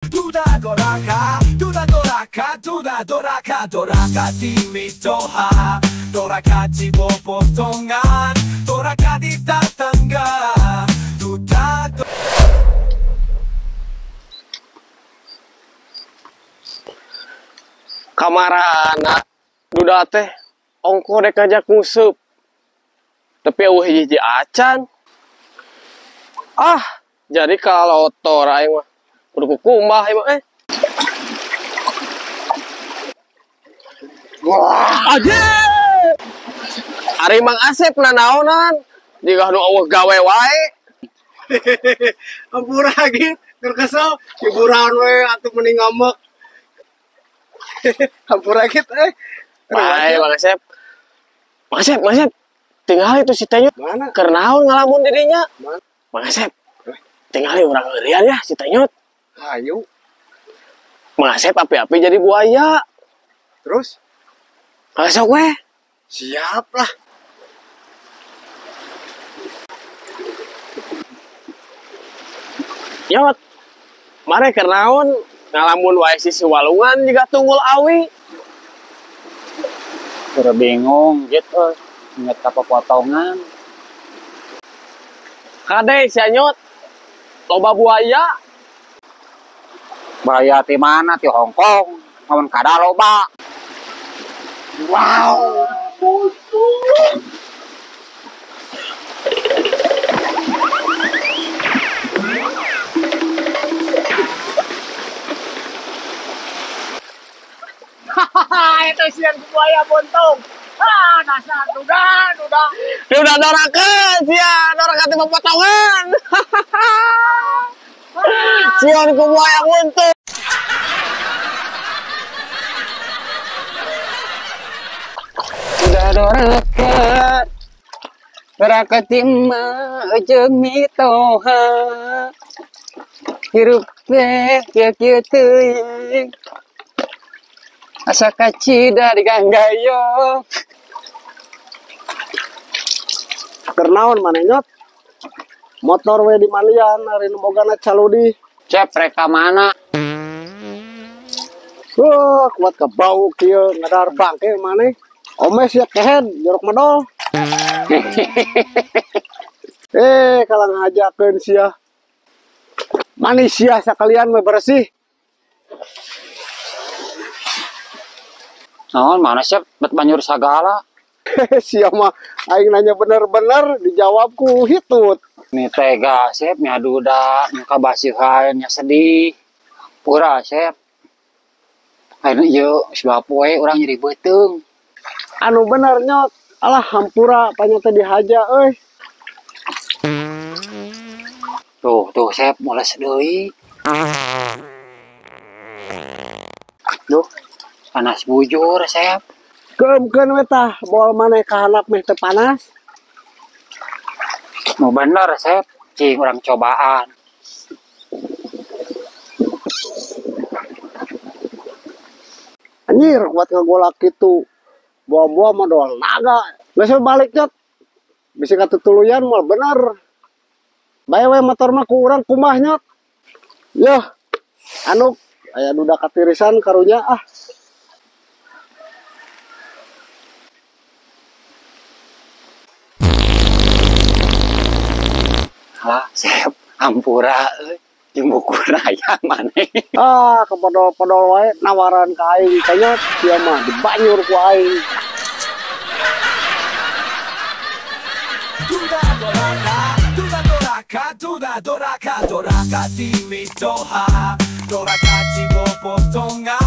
Duda doraka timitoha, doraka cibopotongan, doraka di tatangga. Kamarana duda teh ongko dek ajak ngusup tapi eueuh hiji acan jadi kalau tor aing mah kudu kukumbah ieu mah wah aja ari Mang Asep nanaonan jika nu eueuh gawe wae ampura gitu terkesel hiburan we atuh mending ngambek hampura gitu bae Mang Asep. Mang Asep tinggal itu si Tenyot mana kernaon ngalamun dirinya mana Mang Asep tinggal urang eurian ya si Tenyot ayo Mang Asep api-api jadi buaya terus sok we siap lah Nyot mare kernaon ngalamun wae sisi walungan juga tunggul awi udah bingung gitu inget apa potongan kade si Anyot loba buaya bahaya ti mana ti Hongkong lawan kada loba wow itu siang buaya buntung dasar duda dorakeun sia dorakeun ti potongan sian ku buaya buntung udah dorakeun timma jeung mitoha hirup teh kieu teuing asa kacida di ganggayo kernaon mana Nyot motor we di malian hari nu bogana caludi cep reka mana kuat ke bau kieu ngadar bangke maneh omes ya kehen jorok medol kalang ngajakeun sia manusia sakalian we bersih naon mana sih bet banjur sagala sia mah aing nanya bener-bener dijawab ku hitut ini tega sep nya duda nya kabasihan nya sedih pura sep ayeuna ieu sebab we urang nyeri beuteung anu bener Nyot alah hampura panyata dihaja euy tuh sep mules deui duh panas bujur sep keumkeun we tah bawa maneh ka handap meh teu panas mau bener sep cing urang cobaan anjir kuat ngagolak kitu buah-buah modal naga geus balik Nyot bisi katutuluyan moal bener bae we motor mah ku urang kumaha Nyot yoh anu aya duda katirisan karunya lah sep ampura jeung buku raya maneh kepodol-podol wae nawaran ka aing teh Nyot sia mah dibanyur ku aing Doraka timitoha, doraka cibopotongan.